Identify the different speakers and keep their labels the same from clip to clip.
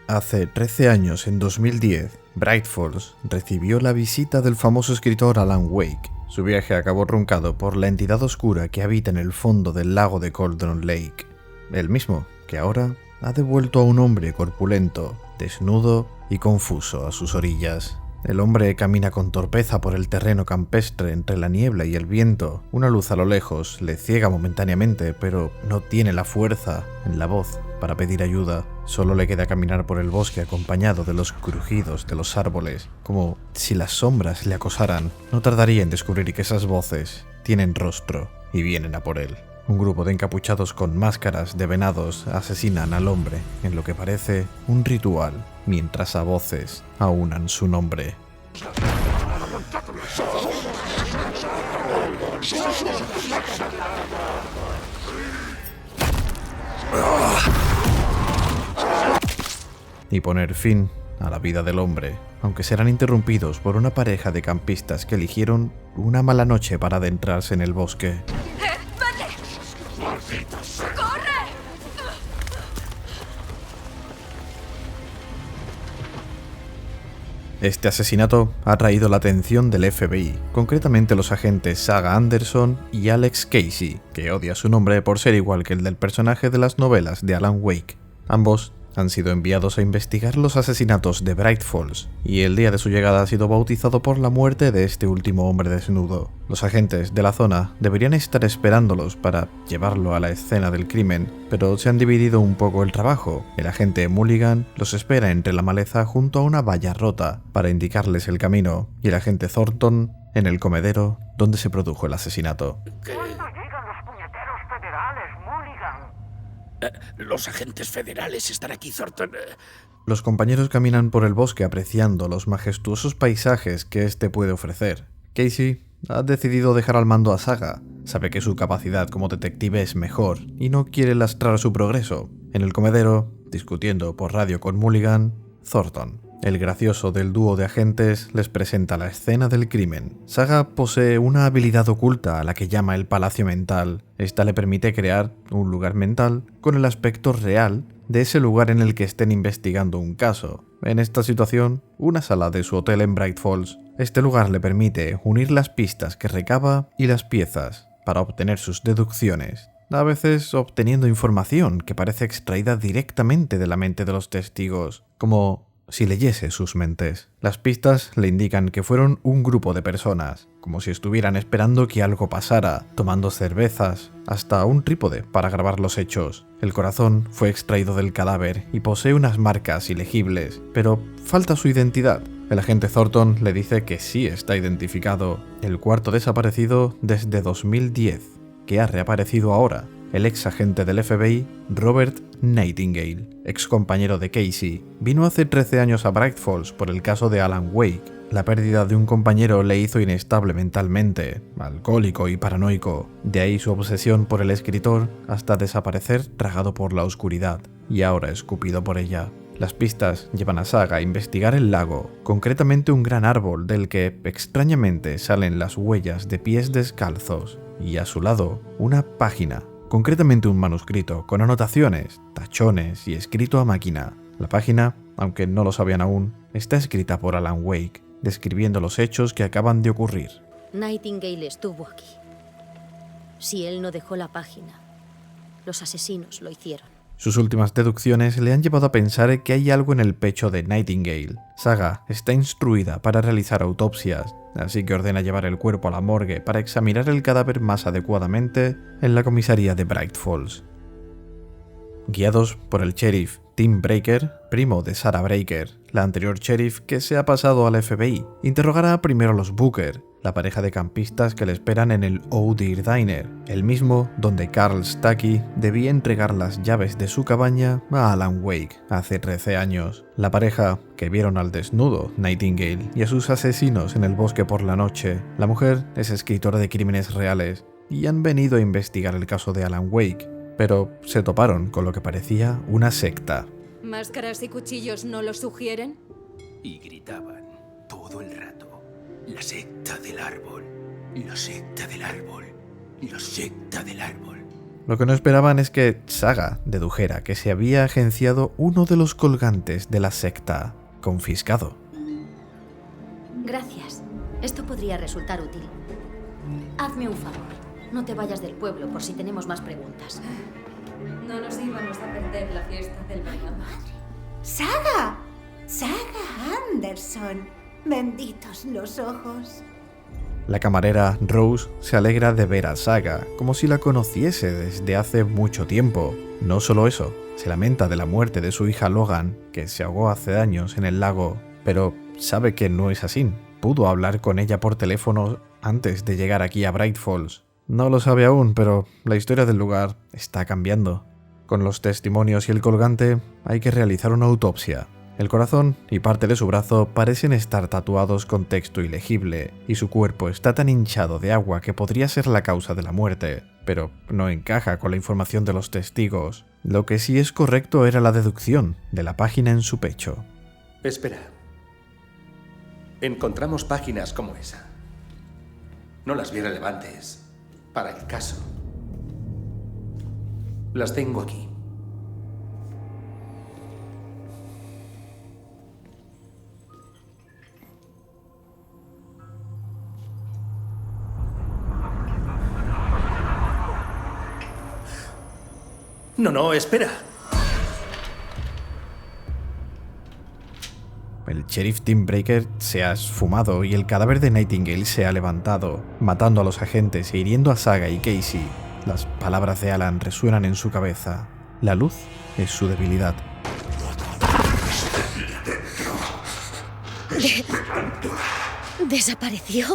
Speaker 1: Hace 13 años, en 2010, Bright Falls recibió la visita del famoso escritor Alan Wake. Su viaje acabó truncado por la entidad oscura que habita en el fondo del lago de Cauldron Lake. El mismo que ahora ha devuelto a un hombre corpulento, desnudo y confuso a sus orillas. El hombre camina con torpeza por el terreno campestre entre la niebla y el viento. Una luz a lo lejos le ciega momentáneamente, pero no tiene la fuerza en la voz para pedir ayuda. Solo le queda caminar por el bosque acompañado de los crujidos de los árboles, como si las sombras le acosaran. No tardaría en descubrir que esas voces tienen rostro y vienen a por él. Un grupo de encapuchados con máscaras de venados asesinan al hombre en lo que parece un ritual, mientras a voces aunan su nombre. Y poner fin a la vida del hombre, aunque serán interrumpidos por una pareja de campistas que eligieron una mala noche para adentrarse en el bosque. Este asesinato ha atraído la atención del FBI, concretamente los agentes Saga Anderson y Alex Casey, que odia su nombre por ser igual que el del personaje de las novelas de Alan Wake. Ambos han sido enviados a investigar los asesinatos de Bright Falls, y el día de su llegada ha sido bautizado por la muerte de este último hombre desnudo. Los agentes de la zona deberían estar esperándolos para llevarlo a la escena del crimen, pero se han dividido un poco el trabajo. El agente Mulligan los espera entre la maleza junto a una valla rota para indicarles el camino, y el agente Thornton en el comedero donde se produjo el asesinato.
Speaker 2: Los agentes federales están aquí, Thornton.
Speaker 1: Los compañeros caminan por el bosque apreciando los majestuosos paisajes que este puede ofrecer. Casey ha decidido dejar al mando a Saga. Sabe que su capacidad como detective es mejor y no quiere lastrar su progreso. En el comedero, discutiendo por radio con Mulligan, Thornton, el gracioso del dúo de agentes, les presenta la escena del crimen. Saga posee una habilidad oculta a la que llama el Palacio Mental. Esta le permite crear un lugar mental con el aspecto real de ese lugar en el que estén investigando un caso. En esta situación, una sala de su hotel en Bright Falls. Este lugar le permite unir las pistas que recaba y las piezas para obtener sus deducciones, a veces obteniendo información que parece extraída directamente de la mente de los testigos, como si leyese sus mentes. Las pistas le indican que fueron un grupo de personas, como si estuvieran esperando que algo pasara, tomando cervezas, hasta un trípode para grabar los hechos. El corazón fue extraído del cadáver y posee unas marcas ilegibles, pero falta su identidad. El agente Thornton le dice que sí está identificado, el cuarto desaparecido desde 2010, que ha reaparecido ahora. El ex agente del FBI, Robert Nightingale, ex compañero de Casey, vino hace 13 años a Bright Falls por el caso de Alan Wake. La pérdida de un compañero le hizo inestable mentalmente, alcohólico y paranoico, de ahí su obsesión por el escritor hasta desaparecer tragado por la oscuridad, y ahora escupido por ella. Las pistas llevan a Saga a investigar el lago, concretamente un gran árbol del que extrañamente salen las huellas de pies descalzos, y a su lado una página, concretamente un manuscrito con anotaciones, tachones y escrito a máquina. La página, aunque no lo sabían aún, está escrita por Alan Wake, describiendo los hechos que acaban de ocurrir.
Speaker 3: Nightingale estuvo aquí. Si él no dejó la página, los asesinos lo hicieron.
Speaker 1: Sus últimas deducciones le han llevado a pensar que hay algo en el pecho de Nightingale. Saga está instruida para realizar autopsias, así que ordena llevar el cuerpo a la morgue para examinar el cadáver más adecuadamente en la comisaría de Bright Falls. Guiados por el sheriff Tim Breaker, primo de Sarah Breaker, la anterior sheriff que se ha pasado al FBI, interrogará primero a los Booker, la pareja de campistas que le esperan en el Oh Deer Diner, el mismo donde Carl Stuckey debía entregar las llaves de su cabaña a Alan Wake hace 13 años. La pareja, que vieron al desnudo Nightingale y a sus asesinos en el bosque por la noche. La mujer es escritora de crímenes reales y han venido a investigar el caso de Alan Wake, pero se toparon con lo que parecía una secta.
Speaker 4: ¿Máscaras y cuchillos no lo sugieren?
Speaker 2: Y gritaban todo el rato: la secta del árbol, la secta del árbol, la secta del árbol.
Speaker 1: Lo que no esperaban es que Saga dedujera que se había agenciado uno de los colgantes de la secta, confiscado.
Speaker 3: Gracias. Esto podría resultar útil. Hazme un favor. No te vayas del pueblo por si tenemos más preguntas.
Speaker 4: No nos íbamos a perder la fiesta del verano.
Speaker 5: ¡Saga! ¡Saga Anderson! Benditos los ojos.
Speaker 1: La camarera Rose se alegra de ver a Saga, como si la conociese desde hace mucho tiempo. No solo eso, se lamenta de la muerte de su hija Logan, que se ahogó hace años en el lago, pero sabe que no es así. Pudo hablar con ella por teléfono antes de llegar aquí a Bright Falls. No lo sabe aún, pero la historia del lugar está cambiando. Con los testimonios y el colgante, hay que realizar una autopsia. El corazón y parte de su brazo parecen estar tatuados con texto ilegible, y su cuerpo está tan hinchado de agua que podría ser la causa de la muerte, pero no encaja con la información de los testigos. Lo que sí es correcto era la deducción de la página en su pecho.
Speaker 2: Espera. Encontramos páginas como esa. No las vi relevantes para el caso. Las tengo aquí. No, espera.
Speaker 1: El sheriff Tim Breaker se ha esfumado y el cadáver de Nightingale se ha levantado, matando a los agentes e hiriendo a Saga y Casey. Las palabras de Alan resuenan en su cabeza. La luz es su debilidad.
Speaker 3: ¿Desapareció?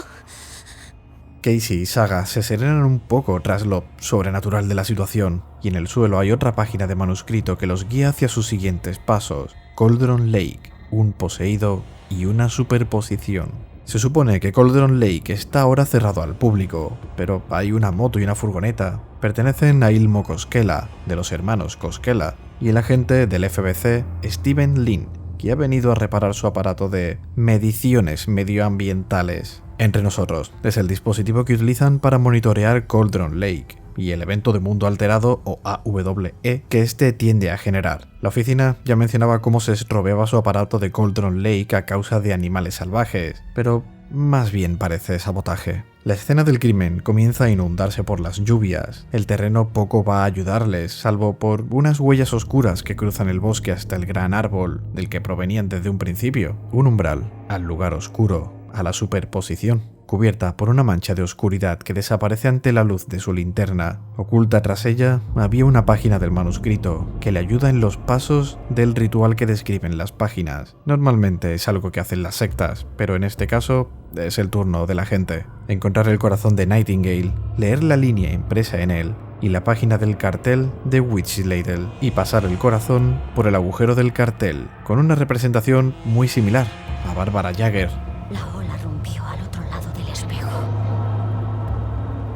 Speaker 1: Casey y Saga se serenan un poco tras lo sobrenatural de la situación, y en el suelo hay otra página de manuscrito que los guía hacia sus siguientes pasos: Cauldron Lake, un poseído y una superposición. Se supone que Cauldron Lake está ahora cerrado al público, pero hay una moto y una furgoneta. Pertenecen a Ilmo Koskela, de los hermanos Koskela, y el agente del FBC, Steven Lin, que ha venido a reparar su aparato de mediciones medioambientales. Entre nosotros, es el dispositivo que utilizan para monitorear Cauldron Lake y el evento de mundo alterado, o AWE, que este tiende a generar. La oficina ya mencionaba cómo se estropeaba su aparato de Cauldron Lake a causa de animales salvajes, pero más bien parece sabotaje. La escena del crimen comienza a inundarse por las lluvias. El terreno poco va a ayudarles, salvo por unas huellas oscuras que cruzan el bosque hasta el gran árbol, del que provenían desde un principio. Un umbral al lugar oscuro, a la superposición, cubierta por una mancha de oscuridad que desaparece ante la luz de su linterna. Oculta tras ella había una página del manuscrito que le ayuda en los pasos del ritual que describen las páginas. Normalmente es algo que hacen las sectas, pero en este caso es el turno de la gente. Encontrar el corazón de Nightingale, leer la línea impresa en él y la página del cartel de Witchladle, y pasar el corazón por el agujero del cartel, con una representación muy similar a Barbara Jagger.
Speaker 3: La ola rompió al otro lado del espejo.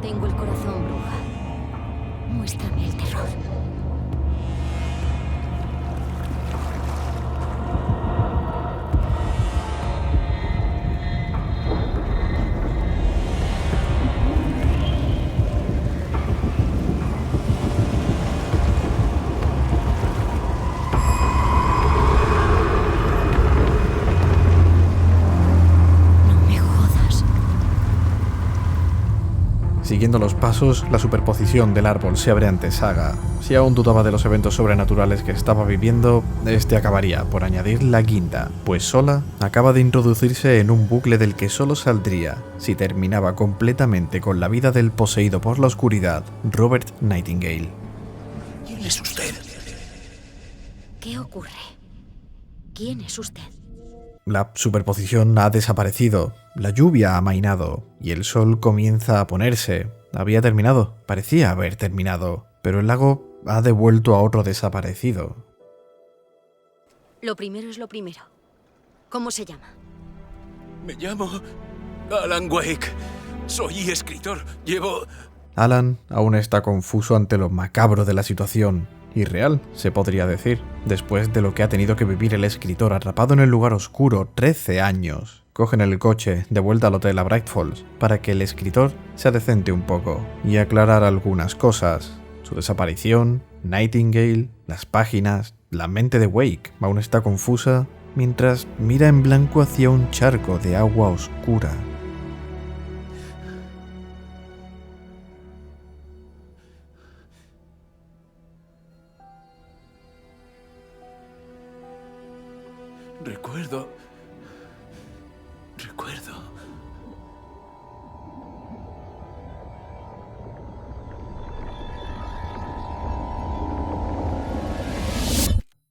Speaker 3: Tengo el corazón, bruja. Muéstrame el terror.
Speaker 1: Siguiendo los pasos, la superposición del árbol se abre ante Saga. Si aún dudaba de los eventos sobrenaturales que estaba viviendo, este acabaría por añadir la guinda, pues sola acaba de introducirse en un bucle del que solo saldría si terminaba completamente con la vida del poseído por la oscuridad, Robert Nightingale.
Speaker 2: ¿Quién es usted?
Speaker 3: ¿Qué ocurre? ¿Quién es usted?
Speaker 1: La superposición ha desaparecido, la lluvia ha amainado y el sol comienza a ponerse. Había terminado, parecía haber terminado, pero el lago ha devuelto a otro desaparecido.
Speaker 3: Lo primero es lo primero. ¿Cómo se llama?
Speaker 2: Me llamo Alan Wake. Soy escritor. Llevo...
Speaker 1: Alan aún está confuso ante lo macabro de la situación. Irreal, se podría decir, después de lo que ha tenido que vivir el escritor atrapado en el lugar oscuro 13 años. Cogen el coche de vuelta al hotel a Bright Falls para que el escritor se adecente un poco y aclarar algunas cosas. su desaparición, Nightingale, las páginas, la mente de Wake aún está confusa mientras mira en blanco hacia un charco de agua oscura.
Speaker 2: Recuerdo.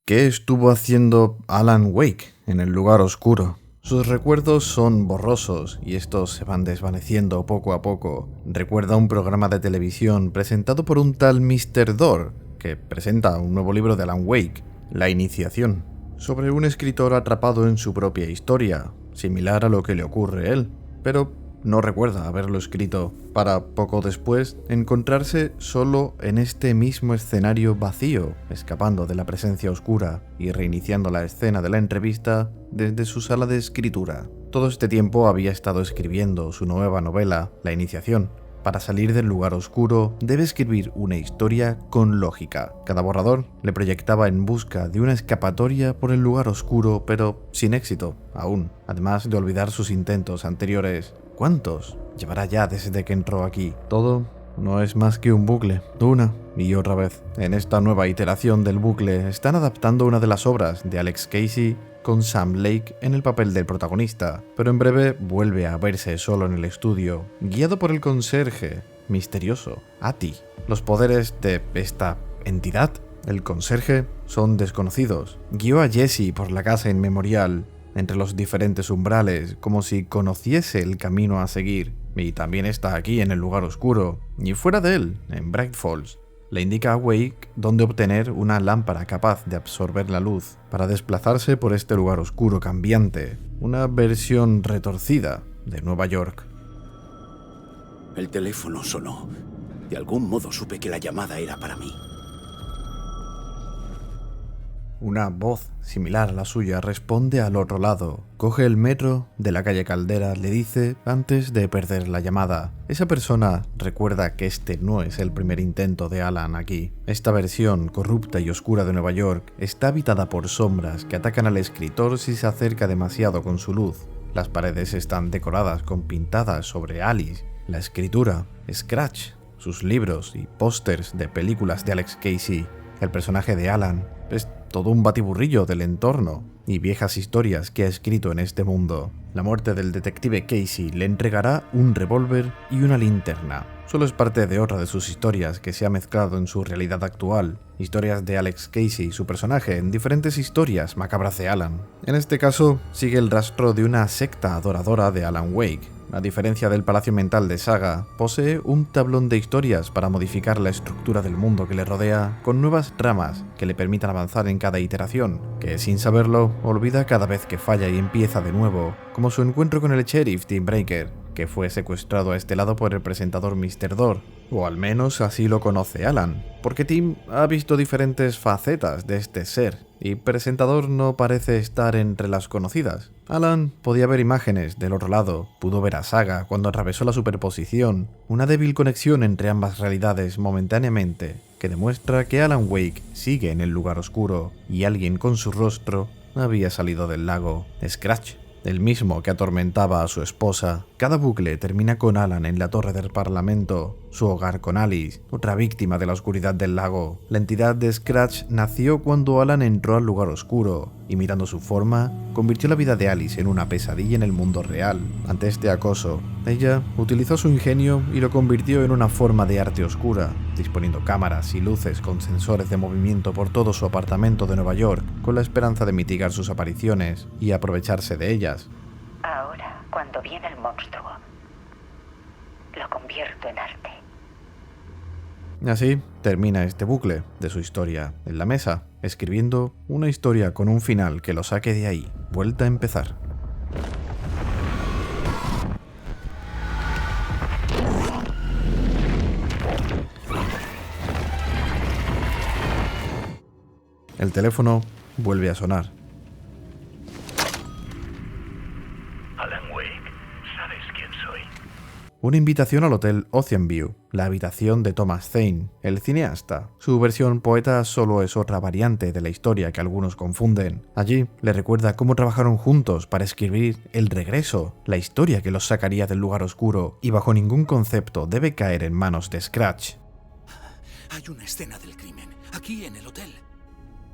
Speaker 1: ¿Qué estuvo haciendo Alan Wake en el lugar oscuro? Sus recuerdos son borrosos y estos se van desvaneciendo poco a poco. Recuerda un programa de televisión presentado por un tal Mr. Door, que presenta un nuevo libro de Alan Wake, La Iniciación, sobre un escritor atrapado en su propia historia, similar a lo que le ocurre a él, pero no recuerda haberlo escrito, para poco después encontrarse solo en este mismo escenario vacío, escapando de la presencia oscura y reiniciando la escena de la entrevista desde su sala de escritura. Todo este tiempo había estado escribiendo su nueva novela, La Iniciación. Para salir del lugar oscuro, debe escribir una historia con lógica. Cada borrador le proyectaba en busca de una escapatoria por el lugar oscuro, pero sin éxito, aún. Además de olvidar sus intentos anteriores. ¿Cuántos llevará ya desde que entró aquí? Todo no es más que un bucle, una y otra vez. En esta nueva iteración del bucle están adaptando una de las obras de Alex Casey con Sam Lake en el papel del protagonista, pero en breve vuelve a verse solo en el estudio, guiado por el conserje misterioso, Ati. Los poderes de esta entidad, el conserje, son desconocidos. Guió a Jesse por la casa inmemorial, entre los diferentes umbrales, como si conociese el camino a seguir, y también está aquí en el lugar oscuro, y fuera de él, en Bright Falls. Le indica a Wake dónde obtener una lámpara capaz de absorber la luz para desplazarse por este lugar oscuro cambiante, una versión retorcida de Nueva York.
Speaker 6: El teléfono sonó. De algún modo supe que la llamada era para mí.
Speaker 1: Una voz similar a la suya responde al otro lado. Coge el metro de la calle Caldera, le dice antes de perder la llamada. Esa persona recuerda que este no es el primer intento de Alan aquí. Esta versión corrupta y oscura de Nueva York está habitada por sombras que atacan al escritor si se acerca demasiado con su luz. Las paredes están decoradas con pintadas sobre Alice, la escritura, Scratch, sus libros y pósters de películas de Alex Casey. El personaje de Alan es todo un batiburrillo del entorno y viejas historias que ha escrito en este mundo. La muerte del detective Casey le entregará un revólver y una linterna. Solo es parte de otra de sus historias que se ha mezclado en su realidad actual. Historias de Alex Casey y su personaje en diferentes historias macabras de Alan. En este caso, sigue el rastro de una secta adoradora de Alan Wake. A diferencia del palacio mental de Saga, posee un tablón de historias para modificar la estructura del mundo que le rodea, con nuevas tramas que le permitan avanzar en cada iteración, que sin saberlo, olvida cada vez que falla y empieza de nuevo, como su encuentro con el sheriff Tim Breaker, que fue secuestrado a este lado por el presentador Mr. Door, o al menos así lo conoce Alan, porque Tim ha visto diferentes facetas de este ser, y presentador no parece estar entre las conocidas. Alan podía ver imágenes del otro lado, pudo ver a Saga cuando atravesó la superposición, una débil conexión entre ambas realidades momentáneamente, que demuestra que Alan Wake sigue en el lugar oscuro, y alguien con su rostro había salido del lago. Scratch, el mismo que atormentaba a su esposa. Cada bucle termina con Alan en la torre del Parlamento, su hogar con Alice, otra víctima de la oscuridad del lago. La entidad de Scratch nació cuando Alan entró al lugar oscuro, imitando su forma, convirtió la vida de Alice en una pesadilla en el mundo real. Ante este acoso, ella utilizó su ingenio y lo convirtió en una forma de arte oscura, disponiendo cámaras y luces con sensores de movimiento por todo su apartamento de Nueva York, con la esperanza de mitigar sus apariciones y aprovecharse de ellas.
Speaker 7: Ahora, cuando viene el monstruo, lo convierto en arte.
Speaker 1: Así termina este bucle de su historia en la mesa, escribiendo una historia con un final que lo saque de ahí, vuelta a empezar. El teléfono vuelve a sonar.
Speaker 8: Alan Wake, ¿sabes quién soy?
Speaker 1: Una invitación al Hotel Ocean View, la habitación de Thomas Zane, el cineasta. Su versión poeta solo es otra variante de la historia que algunos confunden. Allí le recuerda cómo trabajaron juntos para escribir El Regreso, la historia que los sacaría del lugar oscuro y bajo ningún concepto debe caer en manos de Scratch.
Speaker 6: Hay una escena del crimen, aquí en el hotel.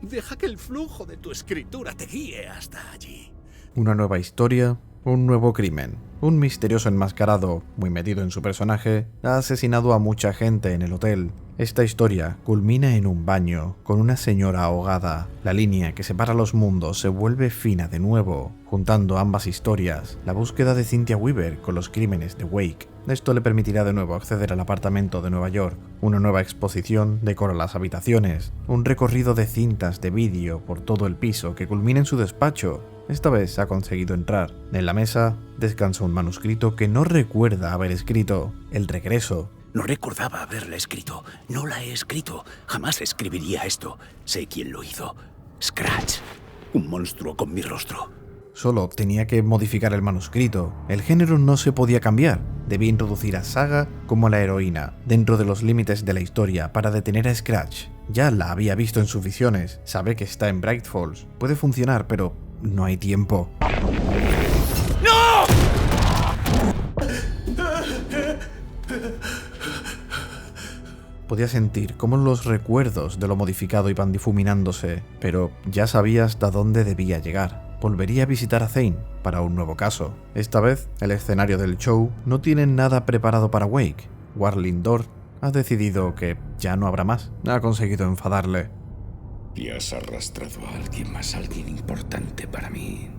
Speaker 6: Deja que el flujo de tu escritura te guíe hasta allí.
Speaker 1: Una nueva historia, un nuevo crimen. Un misterioso enmascarado, muy metido en su personaje, ha asesinado a mucha gente en el hotel. Esta historia culmina en un baño, con una señora ahogada. La línea que separa los mundos se vuelve fina de nuevo, juntando ambas historias, la búsqueda de Cynthia Weaver con los crímenes de Wake. Esto le permitirá de nuevo acceder al apartamento de Nueva York. Una nueva exposición decora las habitaciones, un recorrido de cintas de vídeo por todo el piso que culmina en su despacho. Esta vez ha conseguido entrar. En la mesa descansa un manuscrito que no recuerda haber escrito, El Regreso.
Speaker 6: No recordaba haberla escrito. No la he escrito. Jamás escribiría esto. Sé quién lo hizo. Scratch. Un monstruo con mi rostro.
Speaker 1: Solo tenía que modificar el manuscrito. El género no se podía cambiar. Debía introducir a Saga como la heroína, dentro de los límites de la historia, para detener a Scratch. Ya la había visto en sus visiones. Sabe que está en Bright Falls. Puede funcionar, pero no hay tiempo. ¡No! Podía sentir cómo los recuerdos de lo modificado iban difuminándose, pero ya sabía hasta dónde debía llegar. Volvería a visitar a Zane para un nuevo caso. Esta vez, el escenario del show no tiene nada preparado para Wake. Warling Door ha decidido que ya no habrá más. Ha conseguido enfadarle.
Speaker 8: Y has arrastrado a alguien más, alguien importante para mí.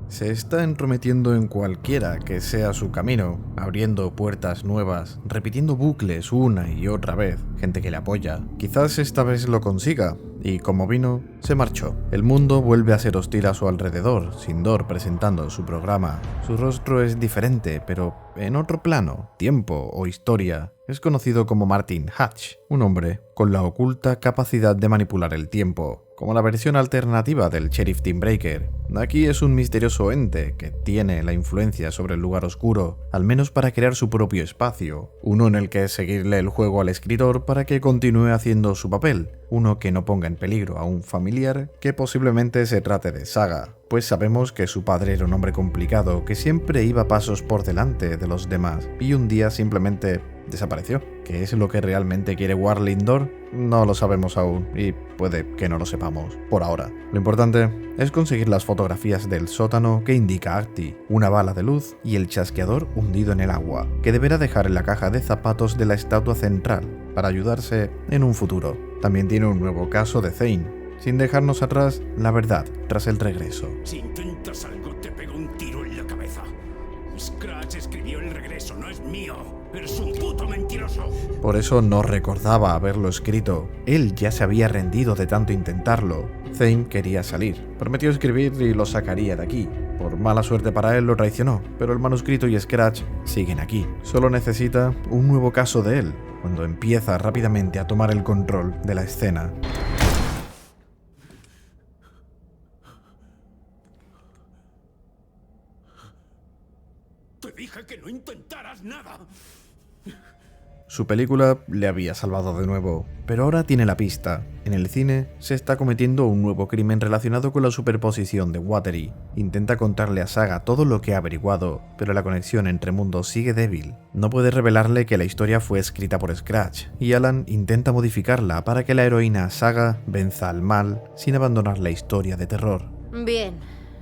Speaker 1: Se está entrometiendo en cualquiera que sea su camino, abriendo puertas nuevas, repitiendo bucles una y otra vez, gente que le apoya. Quizás esta vez lo consiga, y como vino, se marchó. El mundo vuelve a ser hostil a su alrededor, sin Door presentando su programa. Su rostro es diferente, pero en otro plano, tiempo o historia. Es conocido como Martin Hatch, un hombre con la oculta capacidad de manipular el tiempo, como la versión alternativa del Sheriff Tim Breaker. Aquí es un misterioso ente que tiene la influencia sobre el lugar oscuro, al menos para crear su propio espacio, uno en el que seguirle el juego al escritor para que continúe haciendo su papel, uno que no ponga en peligro a un familiar, que posiblemente se trate de Saga, pues sabemos que su padre era un hombre complicado que siempre iba pasos por delante de los demás y un día simplemente desapareció. ¿Qué es lo que realmente quiere Warling Door? No lo sabemos aún y puede que no lo sepamos por ahora. Lo importante es conseguir las fotografías del sótano que indica Artie, una bala de luz y el chasqueador hundido en el agua, que deberá dejar en la caja de zapatos de la estatua central para ayudarse en un futuro. También tiene un nuevo caso de Zane, sin dejarnos atrás la verdad tras el regreso.
Speaker 6: Si intentas algo, te pego un tiro en la cabeza. Scratch escribió El Regreso, no es mío. Eres un puto mentiroso.
Speaker 1: Por eso no recordaba haberlo escrito. Él ya se había rendido de tanto intentarlo. Zane quería salir. Prometió escribir y lo sacaría de aquí. Por mala suerte para él lo traicionó, pero el manuscrito y Scratch siguen aquí. Solo necesita un nuevo caso de él, cuando empieza rápidamente a tomar el control de la escena.
Speaker 6: Te dije que no intentaras nada.
Speaker 1: Su película le había salvado de nuevo, pero ahora tiene la pista. En el cine se está cometiendo un nuevo crimen relacionado con la superposición de Watery. Intenta contarle a Saga todo lo que ha averiguado, pero la conexión entre mundos sigue débil. No puede revelarle que la historia fue escrita por Scratch, y Alan intenta modificarla para que la heroína Saga venza al mal sin abandonar la historia de terror.
Speaker 3: Bien,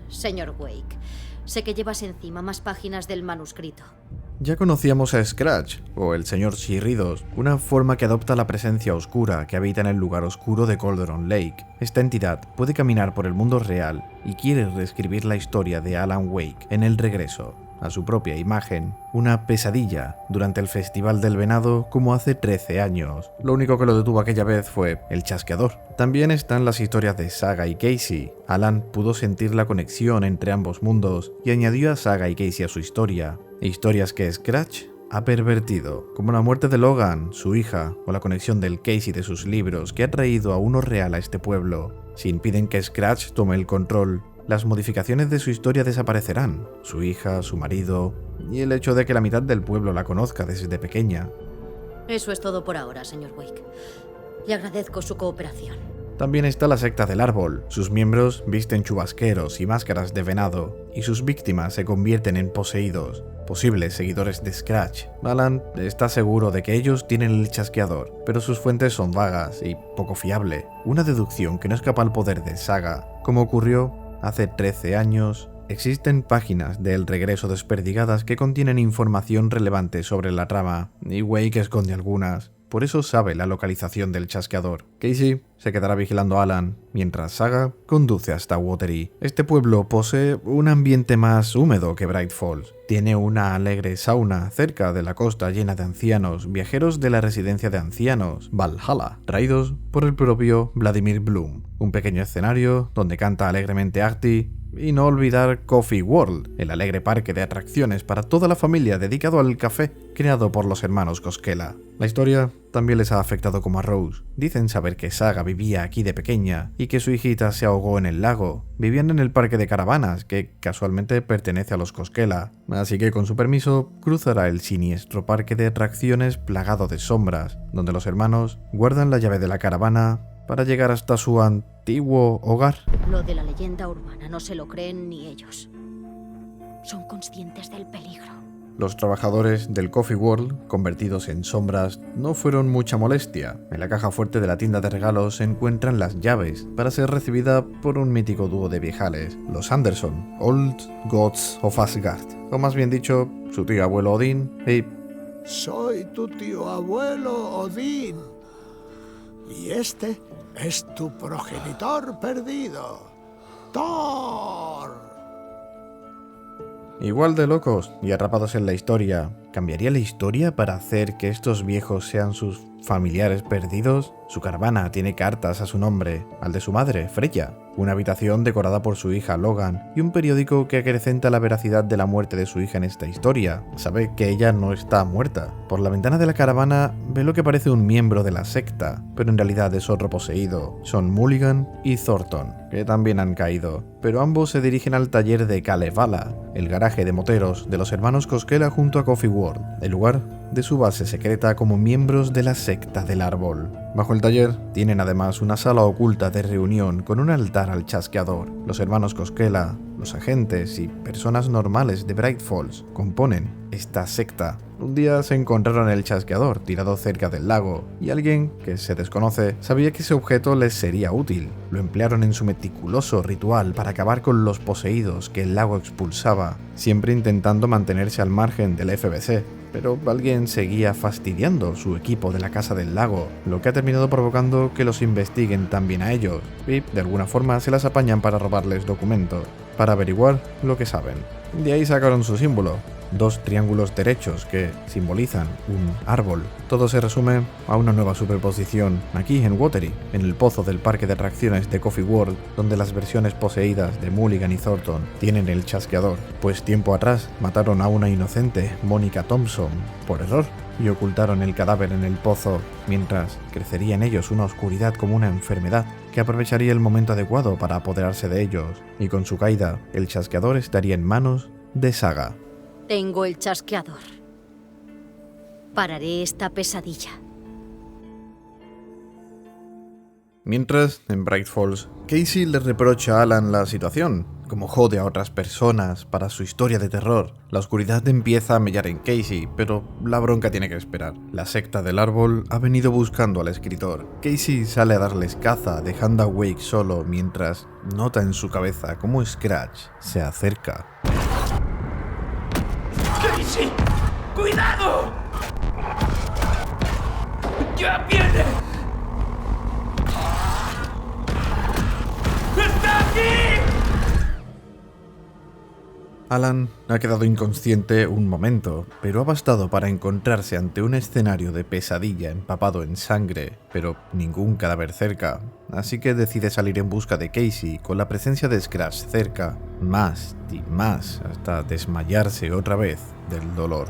Speaker 3: señor Wake. Sé que llevas encima más páginas del manuscrito.
Speaker 1: Ya conocíamos a Scratch, o el señor Chirridos, una forma que adopta la presencia oscura que habita en el lugar oscuro de Calderon Lake. Esta entidad puede caminar por el mundo real y quiere reescribir la historia de Alan Wake en El Regreso, a su propia imagen, una pesadilla durante el Festival del Venado como hace 13 años. Lo único que lo detuvo aquella vez fue el chasqueador. También están las historias de Saga y Casey. Alan pudo sentir la conexión entre ambos mundos y añadió a Saga y Casey a su historia. Historias que Scratch ha pervertido, como la muerte de Logan, su hija, o la conexión del Casey de sus libros que ha traído a uno real a este pueblo. Si impiden que Scratch tome el control, las modificaciones de su historia desaparecerán, su hija, su marido y el hecho de que la mitad del pueblo la conozca desde pequeña.
Speaker 3: Eso es todo por ahora, señor Wake. Le agradezco su cooperación.
Speaker 1: También está la secta del árbol. Sus miembros visten chubasqueros y máscaras de venado, y sus víctimas se convierten en poseídos, posibles seguidores de Scratch. Alan está seguro de que ellos tienen el chasqueador, pero sus fuentes son vagas y poco fiable. Una deducción que no escapa al poder de Saga. Como ocurrió hace 13 años, existen páginas de El Regreso desperdigadas que contienen información relevante sobre la trama, y Wake esconde algunas. Por eso sabe la localización del chasqueador. Casey se quedará vigilando a Alan, mientras Saga conduce hasta Watery. Este pueblo posee un ambiente más húmedo que Bright Falls. Tiene una alegre sauna cerca de la costa llena de ancianos, viajeros de la residencia de ancianos, Valhalla, traídos por el propio Vladimir Bloom. Un pequeño escenario donde canta alegremente Artie. Y no olvidar Coffee World, el alegre parque de atracciones para toda la familia dedicado al café, creado por los hermanos Koskela. La historia también les ha afectado como a Rose. Dicen saber que Saga vivía aquí de pequeña y que su hijita se ahogó en el lago. Vivían en el parque de caravanas, que casualmente pertenece a los Koskela. Así que con su permiso, cruzará el siniestro parque de atracciones plagado de sombras, donde los hermanos guardan la llave de la caravana para llegar hasta su antiguo hogar.
Speaker 3: Lo de la leyenda urbana no se lo creen ni ellos. Son conscientes del peligro.
Speaker 1: Los trabajadores del Coffee World, convertidos en sombras, no fueron mucha molestia. En la caja fuerte de la tienda de regalos se encuentran las llaves para ser recibida por un mítico dúo de viejales, los Anderson, Old Gods of Asgard, o más bien dicho, su tío abuelo Odín y...
Speaker 9: Soy tu tío abuelo Odín, y este es tu progenitor perdido, Thor.
Speaker 1: Igual de locos y atrapados en la historia, ¿cambiaría la historia para hacer que estos viejos sean sus familiares perdidos? Su caravana tiene cartas a su nombre, al de su madre, Freya, una habitación decorada por su hija Logan y un periódico que acrecenta la veracidad de la muerte de su hija en esta historia. Sabe que ella no está muerta. Por la ventana de la caravana ve lo que parece un miembro de la secta, pero en realidad es otro poseído. Son Mulligan y Thornton, que también han caído, pero ambos se dirigen al taller de Kalevala, el garaje de moteros de los hermanos Koskela junto a Coffee World, el lugar de su base secreta como miembros de la secta del árbol. Bajo el taller tienen además una sala oculta de reunión con un altar al chasqueador. Los hermanos Koskela, los agentes y personas normales de Bright Falls componen esta secta. Un día se encontraron el chasqueador tirado cerca del lago y alguien, que se desconoce, sabía que ese objeto les sería útil. Lo emplearon en su meticuloso ritual para acabar con los poseídos que el lago expulsaba, siempre intentando mantenerse al margen del FBC. Pero alguien seguía fastidiando su equipo de la Casa del Lago, lo que ha terminado provocando que los investiguen también a ellos, y de alguna forma se las apañan para robarles documentos, para averiguar lo que saben. De ahí sacaron su símbolo, 2 triángulos derechos que simbolizan un árbol. Todo se resume a una nueva superposición aquí en Watery, en el pozo del parque de atracciones de Coffee World, donde las versiones poseídas de Mulligan y Thornton tienen el chasqueador, pues tiempo atrás mataron a una inocente, Mónica Thompson, por error, y ocultaron el cadáver en el pozo, mientras crecería en ellos una oscuridad como una enfermedad que aprovecharía el momento adecuado para apoderarse de ellos, y con su caída, el chasqueador estaría en manos de Saga.
Speaker 3: Tengo el chasqueador. Pararé esta pesadilla.
Speaker 1: Mientras, en Bright Falls, Casey le reprocha a Alan la situación, como jode a otras personas para su historia de terror. La oscuridad empieza a mellar en Casey, pero la bronca tiene que esperar. La secta del árbol ha venido buscando al escritor. Casey sale a darles caza, dejando a Wake solo, mientras nota en su cabeza cómo Scratch se acerca.
Speaker 6: ¡Casey! ¡Cuidado! ¡Ya viene! ¡Está aquí!
Speaker 1: Alan ha quedado inconsciente un momento, pero ha bastado para encontrarse ante un escenario de pesadilla empapado en sangre, pero ningún cadáver cerca, así que decide salir en busca de Casey con la presencia de Scratch cerca, más y más, hasta desmayarse otra vez del dolor.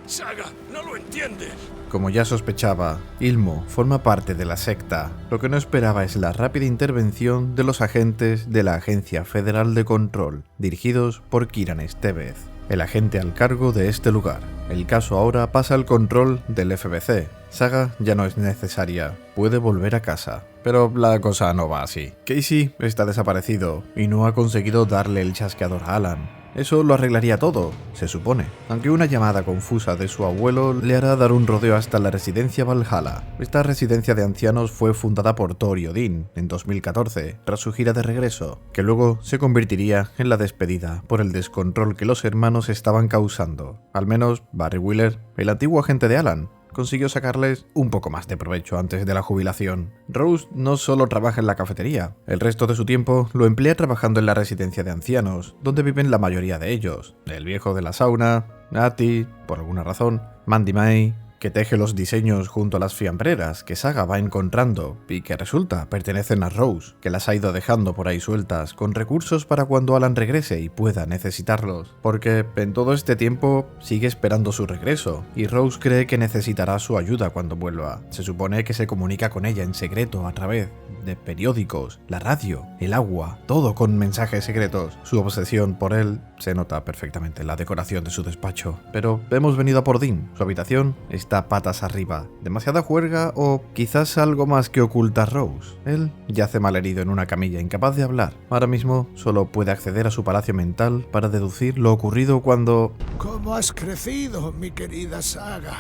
Speaker 8: Saga, no lo entiendes.
Speaker 1: Como ya sospechaba, Ilmo forma parte de la secta. Lo que no esperaba es la rápida intervención de los agentes de la Agencia Federal de Control, dirigidos por Kiran Estevez, el agente al cargo de este lugar. El caso ahora pasa al control del FBC. Saga ya no es necesaria, puede volver a casa. Pero la cosa no va así. Casey está desaparecido y no ha conseguido darle el chasqueador a Alan. Eso lo arreglaría todo, se supone, aunque una llamada confusa de su abuelo le hará dar un rodeo hasta la residencia Valhalla. Esta residencia de ancianos fue fundada por Thor y Odín en 2014, tras su gira de regreso, que luego se convertiría en la despedida por el descontrol que los hermanos estaban causando. Al menos Barry Wheeler, el antiguo agente de Alan, consiguió sacarles un poco más de provecho antes de la jubilación. Rose no solo trabaja en la cafetería, el resto de su tiempo lo emplea trabajando en la residencia de ancianos, donde viven la mayoría de ellos. El viejo de la sauna, Natty, por alguna razón, Mandy May, que teje los diseños junto a las fiambreras que Saga va encontrando y que resulta pertenecen a Rose, que las ha ido dejando por ahí sueltas con recursos para cuando Alan regrese y pueda necesitarlos, porque en todo este tiempo sigue esperando su regreso y Rose cree que necesitará su ayuda cuando vuelva. Se supone que se comunica con ella en secreto a través de periódicos, la radio, el agua, todo con mensajes secretos. Su obsesión por él se nota perfectamente en la decoración de su despacho. Pero hemos venido a por Dean. Su habitación está patas arriba. ¿Demasiada juerga o quizás algo más que oculta Rose? Él yace malherido en una camilla, incapaz de hablar. Ahora mismo solo puede acceder a su palacio mental para deducir lo ocurrido cuando...
Speaker 9: ¿Cómo has crecido, mi querida Saga?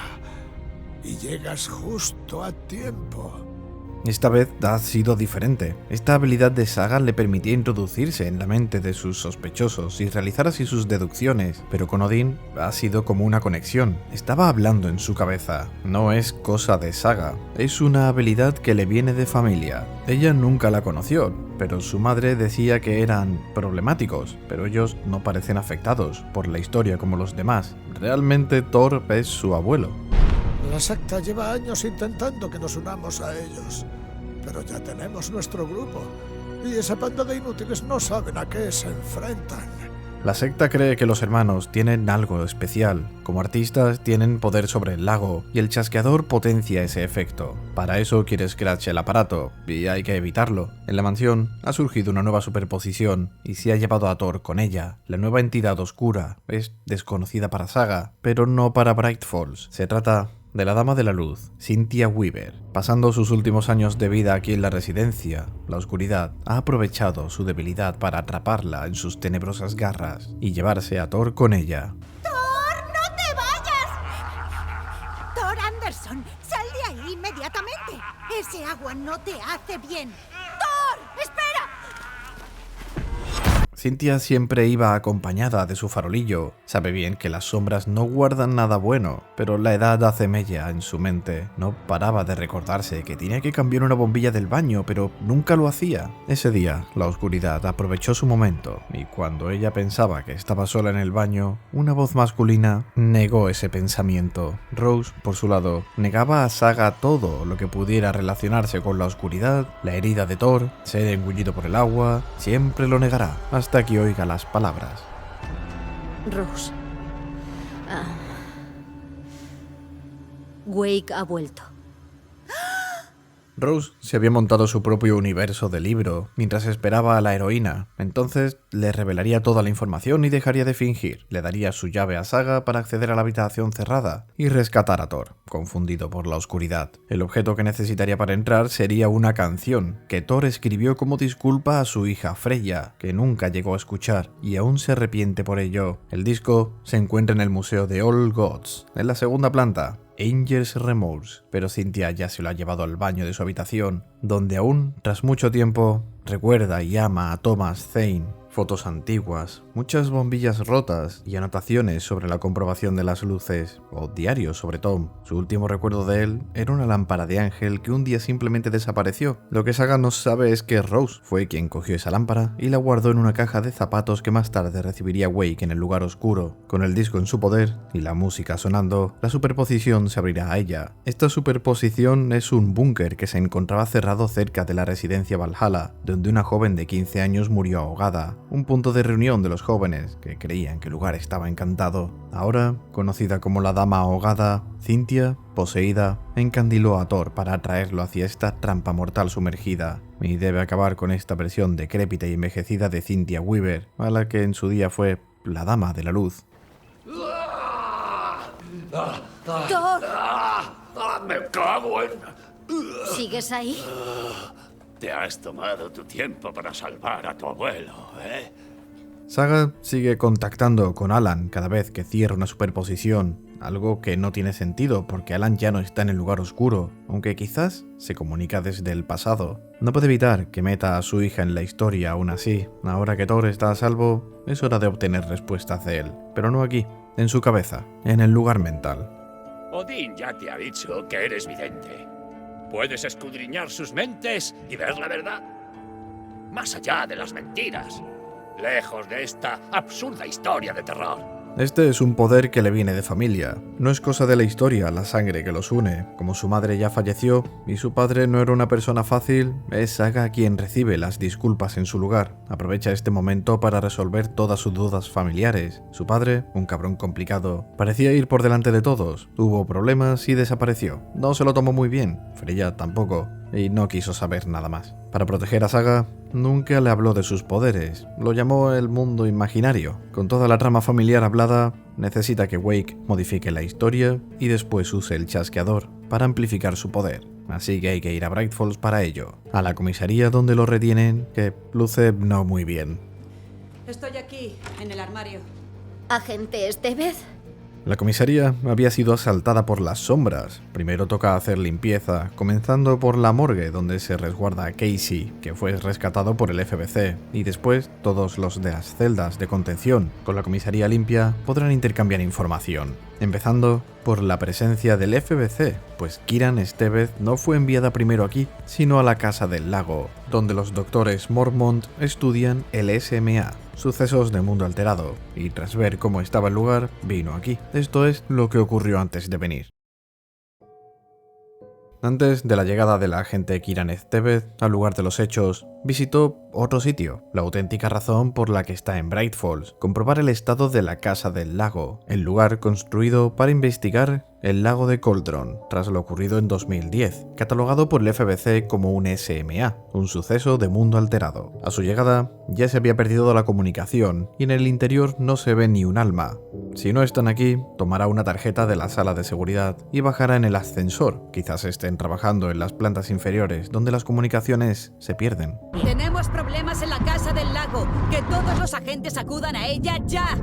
Speaker 9: Y llegas justo a tiempo.
Speaker 1: Esta vez ha sido diferente. Esta habilidad de Saga le permitía introducirse en la mente de sus sospechosos y realizar así sus deducciones, pero con Odín ha sido como una conexión. Estaba hablando en su cabeza. No es cosa de Saga, es una habilidad que le viene de familia. Ella nunca la conoció, pero su madre decía que eran problemáticos, pero ellos no parecen afectados por la historia como los demás. Realmente Thor es su abuelo.
Speaker 9: La secta lleva años intentando que nos unamos a ellos, pero ya tenemos nuestro grupo, y esa banda de inútiles no saben a qué se enfrentan.
Speaker 1: La secta cree que los hermanos tienen algo especial. Como artistas tienen poder sobre el lago, y el chasqueador potencia ese efecto. Para eso quiere Scratch el aparato, y hay que evitarlo. En la mansión ha surgido una nueva superposición, y se ha llevado a Thor con ella. La nueva entidad oscura es desconocida para Saga, pero no para Bright Falls. Se trata de la Dama de la Luz, Cynthia Weaver. Pasando sus últimos años de vida aquí en la residencia, la oscuridad ha aprovechado su debilidad para atraparla en sus tenebrosas garras y llevarse a Thor con ella.
Speaker 5: ¡Thor, no te vayas! ¡Thor Anderson, sal de ahí inmediatamente! Ese agua no te hace bien. ¡Thor, espera!
Speaker 1: Cynthia siempre iba acompañada de su farolillo. Sabe bien que las sombras no guardan nada bueno, pero la edad hace mella en su mente. No paraba de recordarse que tenía que cambiar una bombilla del baño, pero nunca lo hacía. Ese día, la oscuridad aprovechó su momento, y cuando ella pensaba que estaba sola en el baño, una voz masculina negó ese pensamiento. Rose, por su lado, negaba a Saga todo lo que pudiera relacionarse con la oscuridad, la herida de Thor, ser engullido por el agua, siempre lo negará, hasta que oiga las palabras.
Speaker 3: Rose. Wake ha vuelto.
Speaker 1: Rose se había montado su propio universo de libro mientras esperaba a la heroína. Entonces le revelaría toda la información y dejaría de fingir. Le daría su llave a Saga para acceder a la habitación cerrada y rescatar a Thor, confundido por la oscuridad. El objeto que necesitaría para entrar sería una canción que Thor escribió como disculpa a su hija Freya, que nunca llegó a escuchar y aún se arrepiente por ello. El disco se encuentra en el Museo de All Gods, en la segunda planta. Angel's Remorse, pero Cynthia ya se lo ha llevado al baño de su habitación, donde aún, tras mucho tiempo, recuerda y ama a Thomas Zane. Fotos antiguas, muchas bombillas rotas y anotaciones sobre la comprobación de las luces, o diarios sobre Tom. Su último recuerdo de él era una lámpara de ángel que un día simplemente desapareció. Lo que Saga no sabe es que Rose fue quien cogió esa lámpara y la guardó en una caja de zapatos que más tarde recibiría Wake en el lugar oscuro. Con el disco en su poder y la música sonando, la superposición se abrirá a ella. Esta superposición es un búnker que se encontraba cerrado cerca de la residencia Valhalla, donde una joven de 15 años murió ahogada. un punto de reunión de los jóvenes que creían que el lugar estaba encantado. Ahora, conocida como la Dama Ahogada, Cynthia, poseída, encandiló a Thor para atraerlo hacia esta trampa mortal sumergida, y debe acabar con esta versión decrépita y envejecida de Cynthia Weaver, a la que en su día fue la Dama de la Luz.
Speaker 3: ¡Thor!
Speaker 6: ¡Me cago en...!
Speaker 3: ¿Sigues ahí?
Speaker 6: Te has tomado tu tiempo para salvar a tu abuelo, ¿eh?
Speaker 1: Saga sigue contactando con Alan cada vez que cierra una superposición, algo que no tiene sentido porque Alan ya no está en el lugar oscuro, aunque quizás se comunica desde el pasado. No puede evitar que meta a su hija en la historia aún así. Ahora que Thor está a salvo, es hora de obtener respuestas de él, pero no aquí, en su cabeza, en el lugar mental.
Speaker 6: Odín ya te ha dicho que eres vidente. Puedes escudriñar sus mentes y ver la verdad. Más allá de las mentiras. Lejos de esta absurda historia de terror.
Speaker 1: Este es un poder que le viene de familia. No es cosa de la historia la sangre que los une. Como su madre ya falleció y su padre no era una persona fácil, es Saga quien recibe las disculpas en su lugar. Aprovecha este momento para resolver todas sus dudas familiares. Su padre, un cabrón complicado, parecía ir por delante de todos. Tuvo problemas y desapareció. No se lo tomó muy bien, Freya tampoco, y no quiso saber nada más. Para proteger a Saga, nunca le habló de sus poderes, lo llamó el mundo imaginario. Con toda la trama familiar hablada, necesita que Wake modifique la historia y después use el chasqueador para amplificar su poder. Así que hay que ir a Bright Falls para ello, a la comisaría donde lo retienen, que luce no muy bien.
Speaker 10: Estoy aquí, en el armario.
Speaker 3: ¿Agente Estevez?
Speaker 1: La comisaría había sido asaltada por las sombras. Primero toca hacer limpieza, comenzando por la morgue donde se resguarda a Casey, que fue rescatado por el FBC, y después todos los de las celdas de contención. Con la comisaría limpia podrán intercambiar información, empezando por la presencia del FBC, pues Kiran Estevez no fue enviada primero aquí, sino a la Casa del Lago, donde los doctores Mormont estudian el SMA, sucesos de mundo alterado, y tras ver cómo estaba el lugar, vino aquí. Esto es lo que ocurrió antes de venir. Antes de la llegada del agente Kiran Estevez al lugar de los hechos, visitó otro sitio, la auténtica razón por la que está en Bright Falls, comprobar el estado de la Casa del Lago, el lugar construido para investigar el lago de Cauldron, tras lo ocurrido en 2010, catalogado por el FBC como un SMA, un suceso de mundo alterado. A su llegada, ya se había perdido la comunicación y en el interior no se ve ni un alma. Si no están aquí, tomará una tarjeta de la sala de seguridad y bajará en el ascensor. Quizás estén trabajando en las plantas inferiores, donde las comunicaciones se pierden.
Speaker 10: Tenemos problemas en la Casa del Lago. Que todos los agentes acudan a ella ya.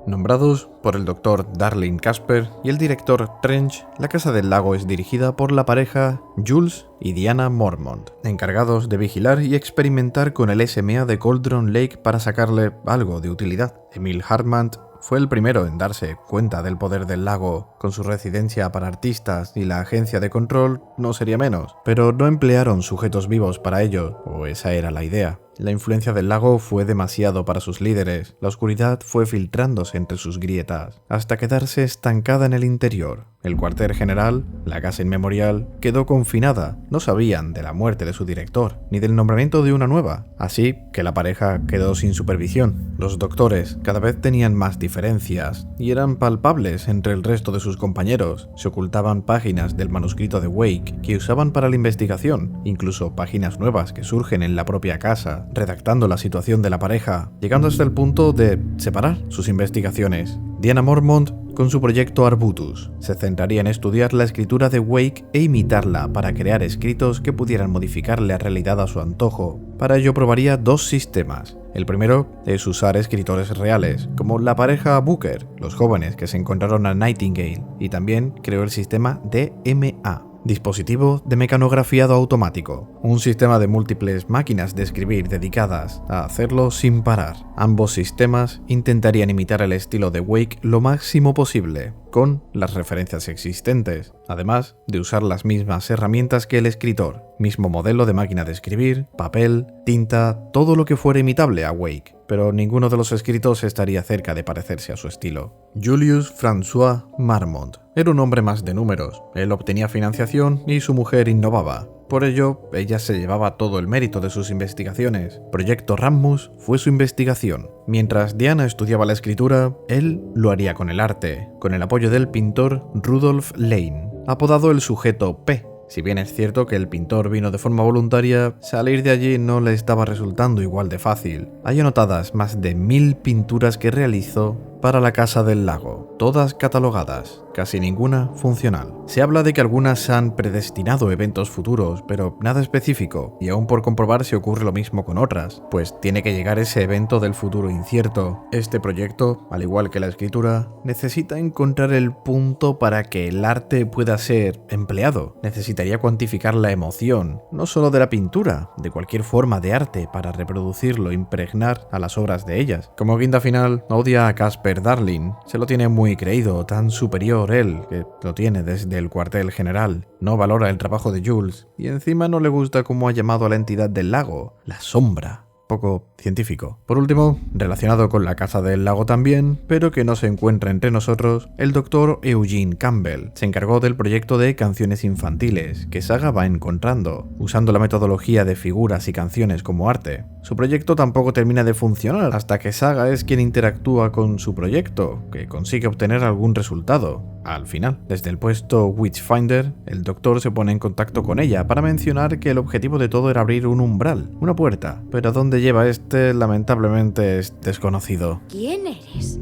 Speaker 1: Nombrados por el Dr. Darlene Casper y el director Trench, la Casa del Lago es dirigida por la pareja Jules y Diana Mormont, encargados de vigilar y experimentar con el SMA de Cauldron Lake para sacarle algo de utilidad. Emil Hartman fue el primero en darse cuenta del poder del lago. Con su residencia para artistas y la agencia de control no sería menos, pero no emplearon sujetos vivos para ello, o esa era la idea. La influencia del lago fue demasiado para sus líderes, la oscuridad fue filtrándose entre sus grietas, hasta quedarse estancada en el interior. El cuartel general, la casa inmemorial, quedó confinada. No sabían de la muerte de su director, ni del nombramiento de una nueva, así que la pareja quedó sin supervisión. Los doctores cada vez tenían más diferencias, y eran palpables entre el resto de sus compañeros. Se ocultaban páginas del manuscrito de Wake que usaban para la investigación, incluso páginas nuevas que surgen en la propia casa, redactando la situación de la pareja, llegando hasta el punto de separar sus investigaciones. Diana Mormont, con su proyecto Arbutus, se centraría en estudiar la escritura de Wake e imitarla para crear escritos que pudieran modificar la realidad a su antojo. Para ello probaría dos sistemas. El primero es usar escritores reales, como la pareja Booker, los jóvenes que se encontraron a Nightingale, y también creó el sistema DMA, dispositivo de mecanografiado automático, un sistema de múltiples máquinas de escribir dedicadas a hacerlo sin parar. Ambos sistemas intentarían imitar el estilo de Wake lo máximo posible, con las referencias existentes, además de usar las mismas herramientas que el escritor, mismo modelo de máquina de escribir, papel, tinta, todo lo que fuera imitable a Wake, pero ninguno de los escritos estaría cerca de parecerse a su estilo. Julius François Marmont era un hombre más de números. Él obtenía financiación y su mujer innovaba. Por ello, ella se llevaba todo el mérito de sus investigaciones. Proyecto Rammus fue su investigación. Mientras Diana estudiaba la escritura, él lo haría con el arte, con el apoyo del pintor Rudolf Lane, apodado el sujeto P. Si bien es cierto que el pintor vino de forma voluntaria, salir de allí no le estaba resultando igual de fácil. Hay anotadas más de 1000 pinturas que realizó para la Casa del Lago, todas catalogadas, casi ninguna funcional. Se habla de que algunas han predestinado eventos futuros, pero nada específico, y aún por comprobar si ocurre lo mismo con otras, pues tiene que llegar ese evento del futuro incierto. Este proyecto, al igual que la escritura, necesita encontrar el punto para que el arte pueda ser empleado. Necesitaría cuantificar la emoción, no solo de la pintura, de cualquier forma de arte, para reproducirlo, impregnar a las obras de ellas. Como guinda final, odia a Caspar Darling. Se lo tiene muy creído, tan superior él, que lo tiene desde el cuartel general. No valora el trabajo de Jules, y encima no le gusta cómo ha llamado a la entidad del lago, la sombra. Poco científico. Por último, relacionado con la Casa del Lago también, pero que no se encuentra entre nosotros, el Dr. Eugene Campbell se encargó del proyecto de canciones infantiles que Saga va encontrando, usando la metodología de figuras y canciones como arte. Su proyecto tampoco termina de funcionar hasta que Saga es quien interactúa con su proyecto, que consigue obtener algún resultado. Al final, desde el puesto Witchfinder, el doctor se pone en contacto con ella para mencionar que el objetivo de todo era abrir un umbral, una puerta, pero a dónde lleva este lamentablemente es desconocido.
Speaker 3: ¿Quién eres?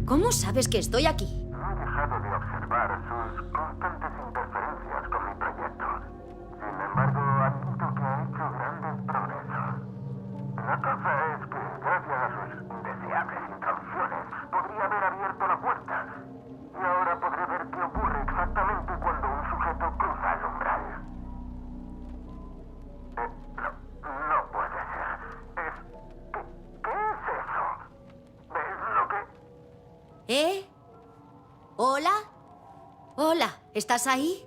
Speaker 3: ¿Cómo sabes que estoy aquí?
Speaker 11: No he dejado de observar sus constantes interferencias con mi proyecto. Sin embargo, admito que ha hecho grandes progresos. La cosa es que, gracias a sus indeseables introducciones, podría haber abierto la puerta. Y ahora podré ver qué ocurre exactamente cuando un sujeto cruza el umbral. No puede ser. ¿Qué es eso? ¿Ves lo que...?
Speaker 3: ¿Hola? ¿Hola? ¿Estás ahí?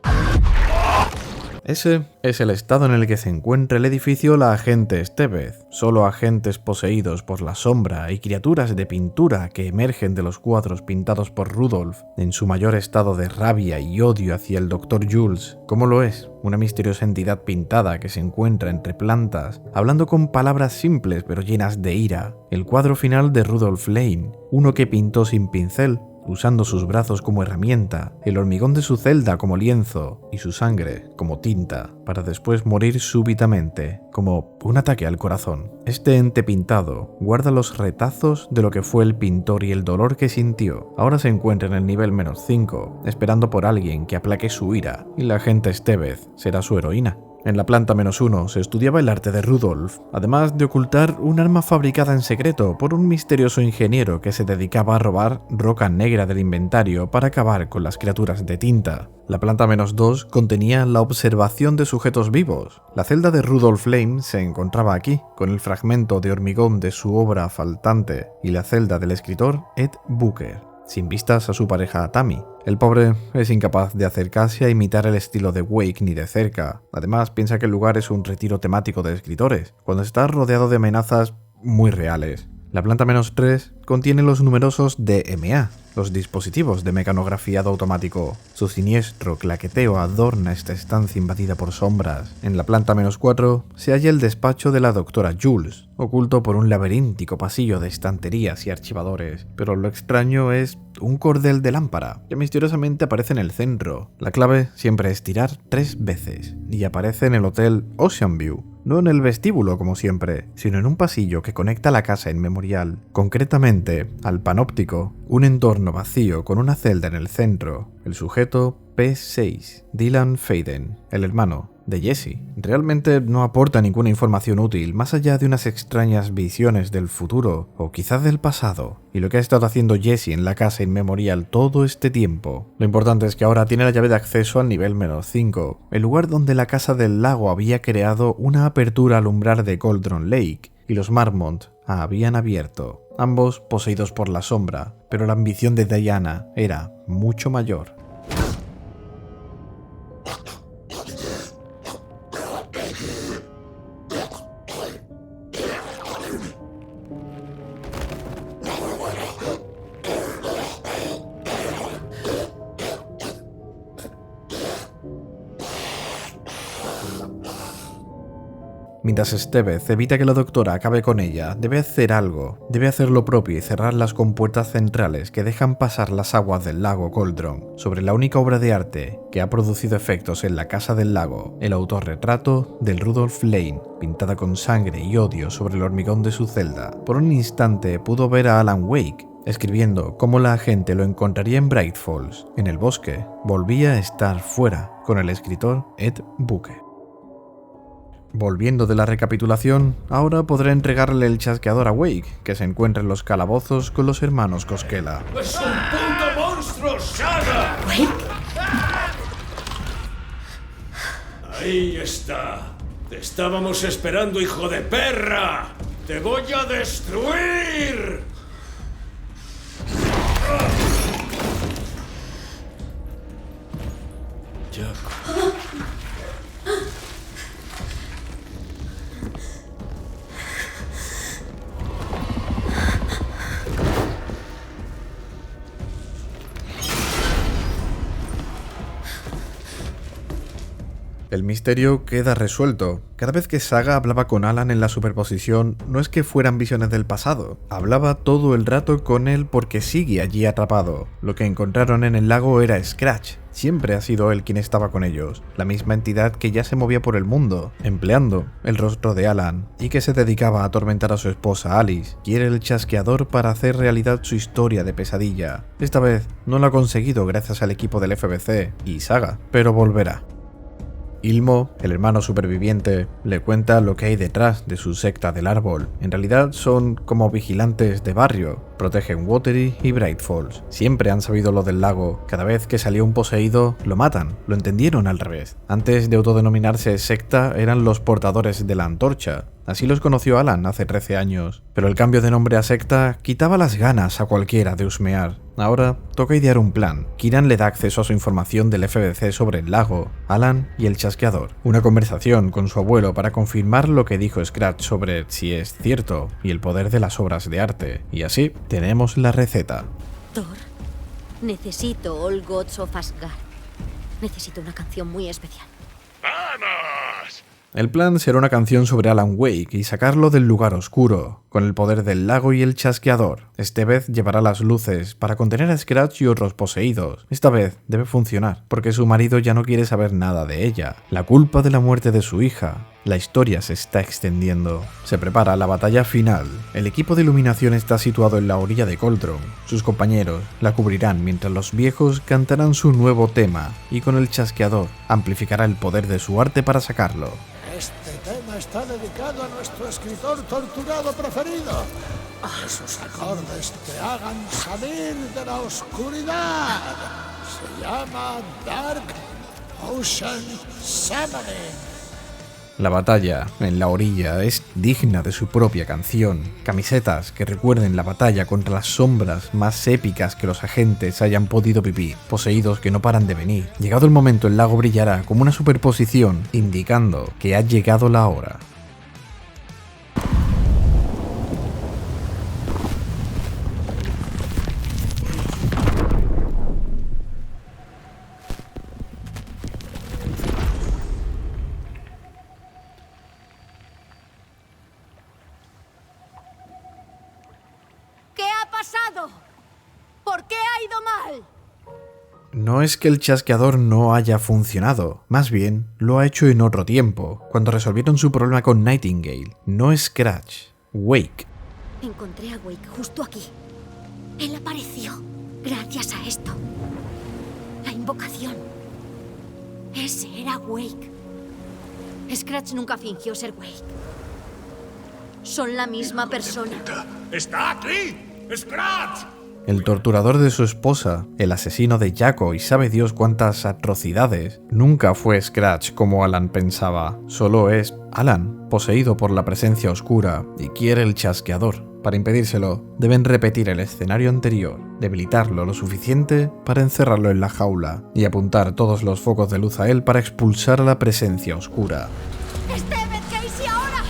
Speaker 1: Ese es el estado en el que se encuentra el edificio La Agente Estevez. Solo agentes poseídos por la sombra y criaturas de pintura que emergen de los cuadros pintados por Rudolf, en su mayor estado de rabia y odio hacia el Dr. Jules. ¿Cómo lo es? Una misteriosa entidad pintada que se encuentra entre plantas, hablando con palabras simples pero llenas de ira. El cuadro final de Rudolf Lane, uno que pintó sin pincel, usando sus brazos como herramienta, el hormigón de su celda como lienzo y su sangre como tinta, para después morir súbitamente, como un ataque al corazón. Este ente pintado guarda los retazos de lo que fue el pintor y el dolor que sintió. Ahora se encuentra en el nivel -5, esperando por alguien que aplaque su ira, y la agente Estevez será su heroína. En la planta -1 se estudiaba el arte de Rudolf, además de ocultar un arma fabricada en secreto por un misterioso ingeniero que se dedicaba a robar roca negra del inventario para acabar con las criaturas de tinta. La planta -2 contenía la observación de sujetos vivos. La celda de Rudolf Lane se encontraba aquí, con el fragmento de hormigón de su obra faltante, y la celda del escritor Ed Booker, sin vistas a su pareja Tammy. El pobre es incapaz de acercarse a imitar el estilo de Wake ni de cerca. Además, piensa que el lugar es un retiro temático de escritores, cuando está rodeado de amenazas muy reales. La planta -3 contiene los numerosos DMA, los dispositivos de mecanografiado automático. Su siniestro claqueteo adorna esta estancia invadida por sombras. En la planta -4 se halla el despacho de la doctora Jules, oculto por un laberíntico pasillo de estanterías y archivadores. Pero lo extraño es un cordel de lámpara, que misteriosamente aparece en el centro. La clave siempre es tirar 3 veces, y aparece en el hotel Ocean View. No en el vestíbulo como siempre, sino en un pasillo que conecta la casa inmemorial, concretamente al panóptico, un entorno vacío con una celda en el centro. El sujeto P6, Dylan Faden, el hermano de Jesse. Realmente no aporta ninguna información útil, más allá de unas extrañas visiones del futuro, o quizás del pasado, y lo que ha estado haciendo Jesse en la casa inmemorial todo este tiempo. Lo importante es que ahora tiene la llave de acceso al nivel -5, el lugar donde la Casa del Lago había creado una apertura al umbral de Cauldron Lake, y los Marmont habían abierto, ambos poseídos por la sombra, pero la ambición de Diana era mucho mayor. Mientras Estevez evita que la doctora acabe con ella, debe hacer algo. Debe hacer lo propio y cerrar las compuertas centrales que dejan pasar las aguas del lago Cauldron sobre la única obra de arte que ha producido efectos en la Casa del Lago, el autorretrato del Rudolf Lane, pintada con sangre y odio sobre el hormigón de su celda. Por un instante pudo ver a Alan Wake escribiendo cómo la agente lo encontraría en Bright Falls, en el bosque. Volvía a estar fuera con el escritor Ed Buque. Volviendo de la recapitulación, ahora podrá entregarle el chasqueador a Wake, que se encuentra en los calabozos con los hermanos Koskela.
Speaker 6: ¡Es un puto monstruo, Saga! Ahí está. Te estábamos esperando, hijo de perra. ¡Te voy a destruir! Jack.
Speaker 1: El misterio queda resuelto. Cada vez que Saga hablaba con Alan en la superposición, no es que fueran visiones del pasado. Hablaba todo el rato con él porque sigue allí atrapado. Lo que encontraron en el lago era Scratch. Siempre ha sido él quien estaba con ellos, la misma entidad que ya se movía por el mundo, empleando el rostro de Alan, y que se dedicaba a atormentar a su esposa Alice. Quiere el chasqueador para hacer realidad su historia de pesadilla. Esta vez no lo ha conseguido gracias al equipo del FBC y Saga, pero volverá. Ilmo, el hermano superviviente, le cuenta lo que hay detrás de su secta del árbol. En realidad son como vigilantes de barrio, protegen Watery y Bright Falls. Siempre han sabido lo del lago. Cada vez que salió un poseído, lo matan. Lo entendieron al revés. Antes de autodenominarse secta, eran los portadores de la antorcha. Así los conoció Alan hace 13 años. Pero el cambio de nombre a secta quitaba las ganas a cualquiera de husmear. Ahora toca idear un plan. Kieran le da acceso a su información del FBC sobre el lago, Alan y el chasqueador. Una conversación con su abuelo para confirmar lo que dijo Scratch sobre si es cierto y el poder de las obras de arte. Y así tenemos la receta.
Speaker 3: Thor, necesito All Gods of Asgard. Necesito una canción muy especial.
Speaker 6: ¡Vamos!
Speaker 1: El plan será una canción sobre Alan Wake y sacarlo del lugar oscuro, con el poder del lago y el chasqueador. Esta vez llevará las luces para contener a Scratch y otros poseídos. Esta vez debe funcionar, porque su marido ya no quiere saber nada de ella. La culpa de la muerte de su hija. La historia se está extendiendo. Se prepara la batalla final. El equipo de iluminación está situado en la orilla de Cauldron. Sus compañeros la cubrirán mientras los viejos cantarán su nuevo tema, y con el chasqueador amplificará el poder de su arte para sacarlo.
Speaker 9: Este tema está dedicado a nuestro escritor torturado preferido. Que sus acordes te hagan salir de la oscuridad. Se llama Dark Ocean Summoning.
Speaker 1: La batalla en la orilla es digna de su propia canción. Camisetas que recuerden la batalla contra las sombras más épicas que los agentes hayan podido vivir. Poseídos que no paran de venir. Llegado el momento, el lago brillará como una superposición, indicando que ha llegado la hora.
Speaker 3: ¿Por qué ha ido mal?
Speaker 1: No es que el chasqueador no haya funcionado, más bien lo ha hecho en otro tiempo, cuando resolvieron su problema con Nightingale. No Scratch, Wake.
Speaker 3: Encontré a Wake justo aquí. Él apareció gracias a esto. La invocación. Ese era Wake. Scratch nunca fingió ser Wake. Son la misma persona.
Speaker 6: ¡Está aquí! ¡Scratch!
Speaker 1: El torturador de su esposa, el asesino de Jaco y sabe Dios cuántas atrocidades, nunca fue Scratch como Alan pensaba. Solo es Alan, poseído por la presencia oscura, y quiere el chasqueador. Para impedírselo, deben repetir el escenario anterior, debilitarlo lo suficiente para encerrarlo en la jaula y apuntar todos los focos de luz a él para expulsar a la presencia oscura.
Speaker 5: ¡Stephen Casey ahora!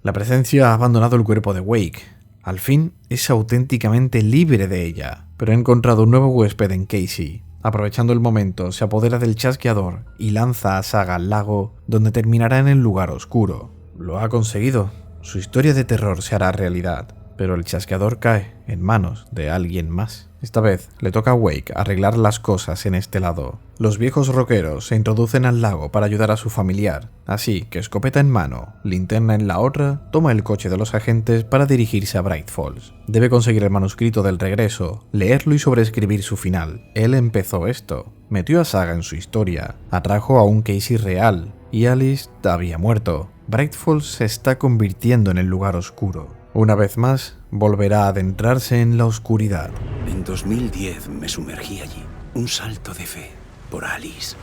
Speaker 1: La presencia ha abandonado el cuerpo de Wake. Al fin es auténticamente libre de ella, pero ha encontrado un nuevo huésped en Casey. Aprovechando el momento, se apodera del chasqueador y lanza a Saga al lago, donde terminará en el lugar oscuro. Lo ha conseguido. Su historia de terror se hará realidad, pero el chasqueador cae en manos de alguien más. Esta vez le toca a Wake arreglar las cosas en este lado. Los viejos rockeros se introducen al lago para ayudar a su familiar, así que escopeta en mano, linterna en la otra, toma el coche de los agentes para dirigirse a Bright Falls. Debe conseguir el manuscrito del regreso, leerlo y sobreescribir su final. Él empezó esto, metió a Saga en su historia, atrajo a un Casey real, y Alice había muerto. Bright Falls se está convirtiendo en el lugar oscuro. Una vez más, volverá a adentrarse en la oscuridad.
Speaker 8: En 2010 me sumergí allí. Un salto de fe por Alice,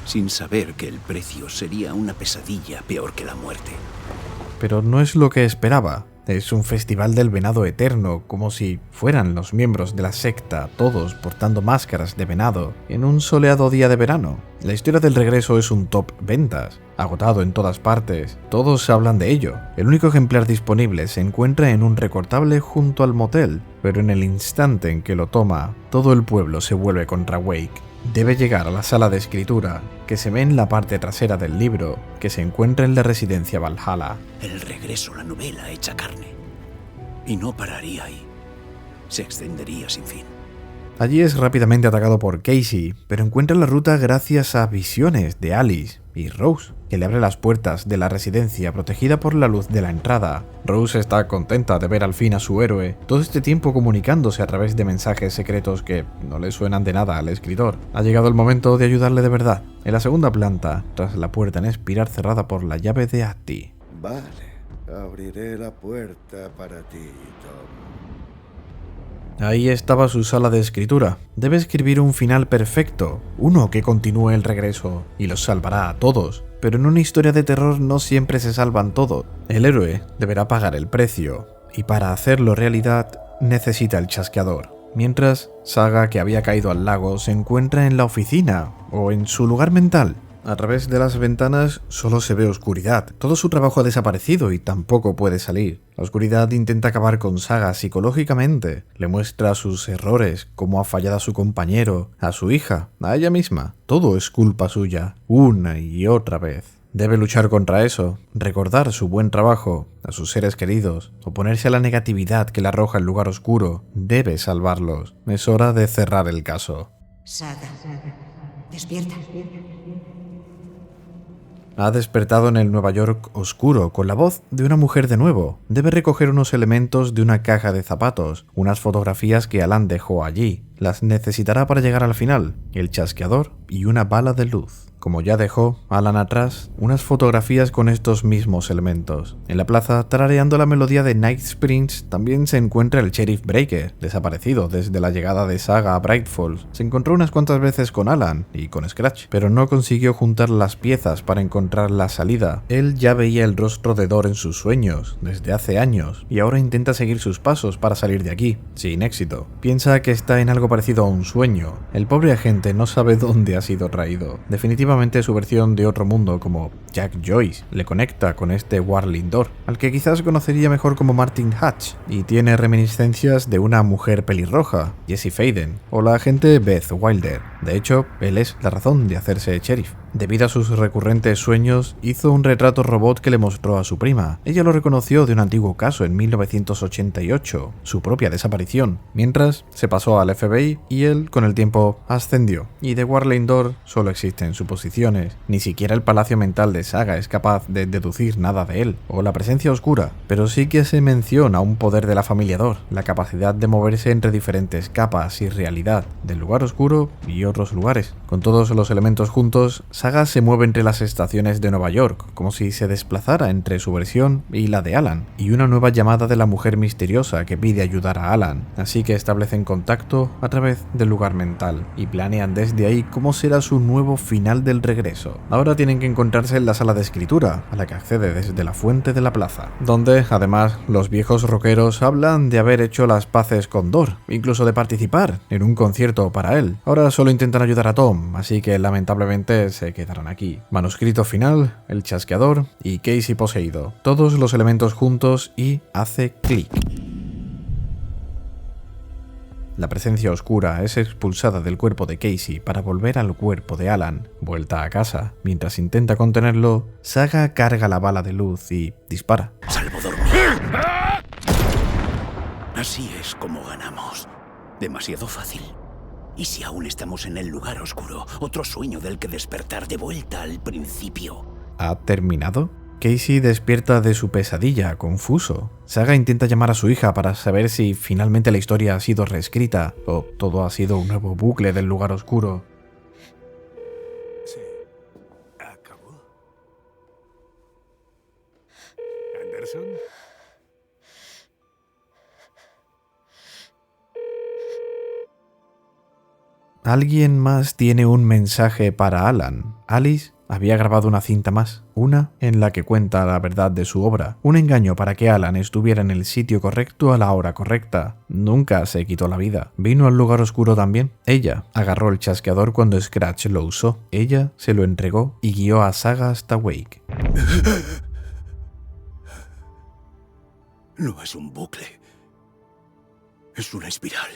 Speaker 8: sin saber que el precio sería una pesadilla peor que la muerte.
Speaker 1: Pero no es lo que esperaba. Es un festival del venado eterno, como si fueran los miembros de la secta, todos portando máscaras de venado, en un soleado día de verano. La historia del regreso es un top ventas, agotado en todas partes, todos hablan de ello. El único ejemplar disponible se encuentra en un recortable junto al motel, pero en el instante en que lo toma, todo el pueblo se vuelve contra Wake. Debe llegar a la sala de escritura, que se ve en la parte trasera del libro, que se encuentra en la residencia Valhalla.
Speaker 8: El regreso, la novela hecha carne. Y no pararía ahí. Se extendería sin fin.
Speaker 1: Allí es rápidamente atacado por Casey, pero encuentra la ruta gracias a visiones de Alice y Rose, que le abre las puertas de la residencia protegida por la luz de la entrada. Rose está contenta de ver al fin a su héroe, todo este tiempo comunicándose a través de mensajes secretos que no le suenan de nada al escritor. Ha llegado el momento de ayudarle de verdad. En la segunda planta, tras la puerta en espiral cerrada por la llave de Atti.
Speaker 9: Vale, abriré la puerta para ti, Tom.
Speaker 1: Ahí estaba su sala de escritura. Debe escribir un final perfecto, uno que continúe el regreso y los salvará a todos. Pero en una historia de terror no siempre se salvan todos. El héroe deberá pagar el precio, y para hacerlo realidad necesita el chasqueador. Mientras, Saga, que había caído al lago, se encuentra en la oficina o en su lugar mental. A través de las ventanas solo se ve oscuridad. Todo su trabajo ha desaparecido y tampoco puede salir. La oscuridad intenta acabar con Saga psicológicamente. Le muestra sus errores, cómo ha fallado a su compañero, a su hija, a ella misma. Todo es culpa suya, una y otra vez. Debe luchar contra eso, recordar su buen trabajo, a sus seres queridos, oponerse a la negatividad que le arroja el lugar oscuro. Debe salvarlos. Es hora de cerrar el caso.
Speaker 10: Saga, despierta.
Speaker 1: Ha despertado en el Nueva York oscuro, con la voz de una mujer de nuevo. Debe recoger unos elementos de una caja de zapatos, unas fotografías que Alan dejó allí. Las necesitará para llegar al final, el chasqueador y una bala de luz. Como ya dejó Alan atrás, unas fotografías con estos mismos elementos. En la plaza, tarareando la melodía de Night Springs, también se encuentra el Sheriff Breaker, desaparecido desde la llegada de Saga a Bright Falls. Se encontró unas cuantas veces con Alan y con Scratch, pero no consiguió juntar las piezas para encontrar la salida. Él ya veía el rostro de Dor en sus sueños, desde hace años, y ahora intenta seguir sus pasos para salir de aquí, sin éxito. Piensa que está en algo parecido a un sueño. El pobre agente no sabe dónde ha sido traído. Definitivamente su versión de otro mundo, como Jack Joyce, le conecta con este Warling Dor, al que quizás conocería mejor como Martin Hatch, y tiene reminiscencias de una mujer pelirroja, Jessie Faden, o la agente Beth Wilder. De hecho, él es la razón de hacerse sheriff. Debido a sus recurrentes sueños, hizo un retrato robot que le mostró a su prima. Ella lo reconoció de un antiguo caso en 1988, su propia desaparición. Mientras, se pasó al FBI y él, con el tiempo, ascendió. Y de Warling Dor solo existen suposiciones. Ni siquiera el palacio mental de Saga es capaz de deducir nada de él, o la presencia oscura. Pero sí que se menciona un poder de la familia Dor, la capacidad de moverse entre diferentes capas y realidad, del lugar oscuro y otros lugares. Con todos los elementos juntos, Saga se mueve entre las estaciones de Nueva York, como si se desplazara entre su versión y la de Alan, y una nueva llamada de la mujer misteriosa que pide ayudar a Alan, así que establecen contacto a través del lugar mental, y planean desde ahí cómo será su nuevo final del regreso. Ahora tienen que encontrarse en la sala de escritura, a la que accede desde la fuente de la plaza, donde, además, los viejos rockeros hablan de haber hecho las paces con Dor, incluso de participar en un concierto para él. Ahora solo intentan ayudar a Tom, así que lamentablemente se quedarán aquí. Manuscrito final, el chasqueador y Casey poseído. Todos los elementos juntos y hace clic. La presencia oscura es expulsada del cuerpo de Casey para volver al cuerpo de Alan. Vuelta a casa, mientras intenta contenerlo, Saga carga la bala de luz y dispara.
Speaker 8: Salvo dormir. Así es como ganamos. Demasiado fácil. ¿Y si aún estamos en el lugar oscuro? Otro sueño del que despertar de vuelta al principio.
Speaker 1: ¿Ha terminado? Casey despierta de su pesadilla, confuso. Saga intenta llamar a su hija para saber si finalmente la historia ha sido reescrita o todo ha sido un nuevo bucle del lugar oscuro.
Speaker 8: Se acabó. ¿Anderson?
Speaker 1: Alguien más tiene un mensaje para Alan. Alice había grabado una cinta más, una en la que cuenta la verdad de su obra, un engaño para que Alan estuviera en el sitio correcto a la hora correcta. Nunca se quitó la vida. Vino al lugar oscuro también. Ella agarró el chasqueador cuando Scratch lo usó. Ella se lo entregó y guió a Saga hasta Wake.
Speaker 8: No es un bucle. Es una espiral.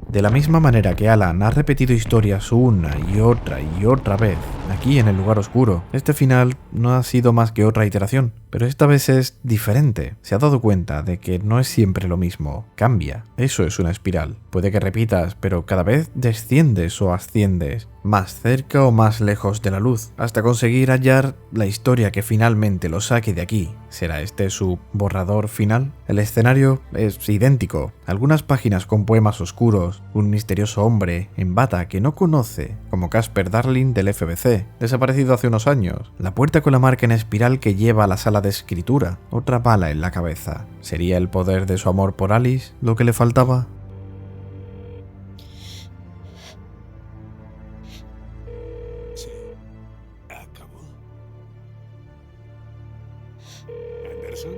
Speaker 1: De la misma manera que Alan ha repetido historias una y otra vez, aquí en el lugar oscuro, este final no ha sido más que otra iteración, pero esta vez es diferente. Se ha dado cuenta de que no es siempre lo mismo, cambia. Eso es una espiral. Puede que repitas, pero cada vez desciendes o asciendes, más cerca o más lejos de la luz, hasta conseguir hallar la historia que finalmente lo saque de aquí. ¿Será este su borrador final? El escenario es idéntico. Algunas páginas con poemas oscuros, un misterioso hombre en bata que no conoce, como Casper Darling del FBC, desaparecido hace unos años, la puerta con la marca en espiral que lleva a la sala de escritura, otra bala en la cabeza. ¿Sería el poder de su amor por Alice lo que le faltaba?
Speaker 8: Se acabó. ¿Anderson?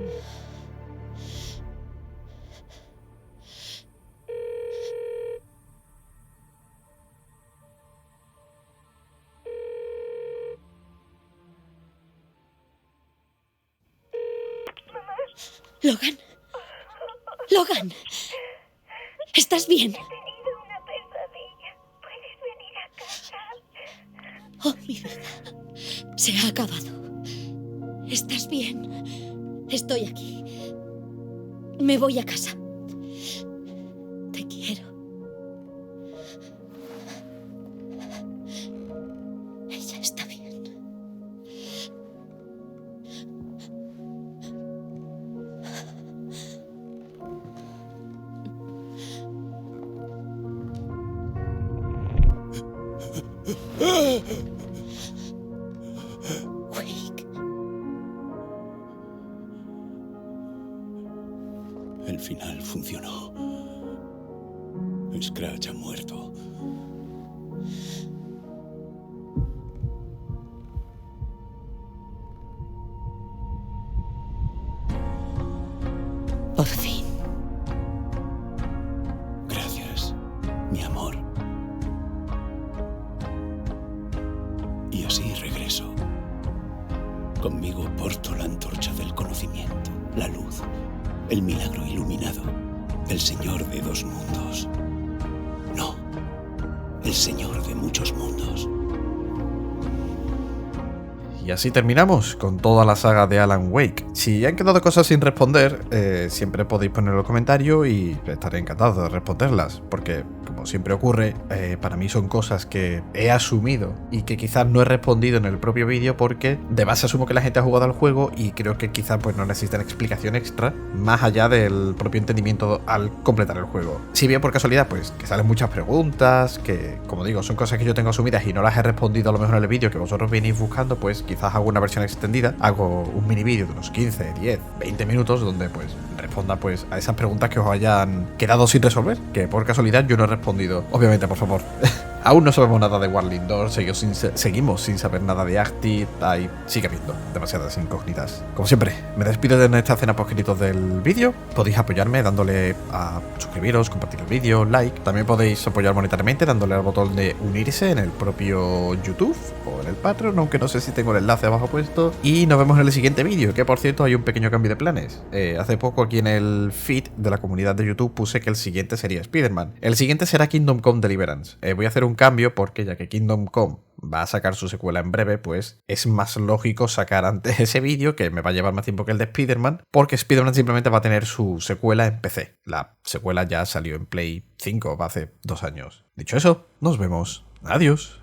Speaker 3: Logan. Logan. ¿Estás bien?
Speaker 5: He tenido una pesadilla. ¿Puedes venir a casa?
Speaker 3: Oh, mi vida. Se ha acabado. ¿Estás bien? Estoy aquí. Me voy a casa. Te quiero. Ella está bien. Wake.
Speaker 8: El final funcionó. Scratch ha muerto.
Speaker 3: Por fin.
Speaker 8: Gracias, mi amor. Y así regreso. Conmigo porto la antorcha del conocimiento, la luz, el milagro iluminado, el Señor de dos mundos. No, el Señor de muchos mundos.
Speaker 1: Y así terminamos con toda la saga de Alan Wake. Si han quedado cosas sin responder, siempre podéis ponerlo en los comentarios y estaré encantado de responderlas, porque como siempre ocurre, para mí son cosas que he asumido y que quizás no he respondido en el propio vídeo porque de base asumo que la gente ha jugado al juego y creo que quizás pues no necesitan explicación extra más allá del propio entendimiento al completar el juego. Si bien por casualidad pues que salen muchas preguntas, que como digo son cosas que yo tengo asumidas y no las he respondido a lo mejor en el vídeo que vosotros venís buscando, pues quizás hago una versión extendida, hago un mini vídeo de unos 15, 10, 20 minutos donde pues responda pues a esas preguntas que os hayan quedado sin resolver, que por casualidad yo no he respondido. Obviamente, por favor, Aún no sabemos nada de Warling 2, seguimos sin saber nada de Acti, sigue habiendo demasiadas incógnitas. Como siempre, me despido de esta escena post-créditos del vídeo. Podéis apoyarme dándole a suscribiros, compartir el vídeo, like. También podéis apoyar monetariamente dándole al botón de unirse en el propio YouTube o en el Patreon, aunque no sé si tengo el enlace abajo puesto. Y nos vemos en el siguiente vídeo, que por cierto hay un pequeño cambio de planes. Hace poco aquí en el feed de la comunidad de YouTube puse que el siguiente sería Spider-Man. El siguiente será Kingdom Come Deliverance. Voy a hacer un cambio porque ya que Kingdom Come va a sacar su secuela en breve, pues es más lógico sacar antes ese vídeo, que me va a llevar más tiempo que el de Spider-Man, porque Spider-Man simplemente va a tener su secuela en PC. La secuela ya salió en Play 5 hace 2 años. Dicho eso, nos vemos. Adiós.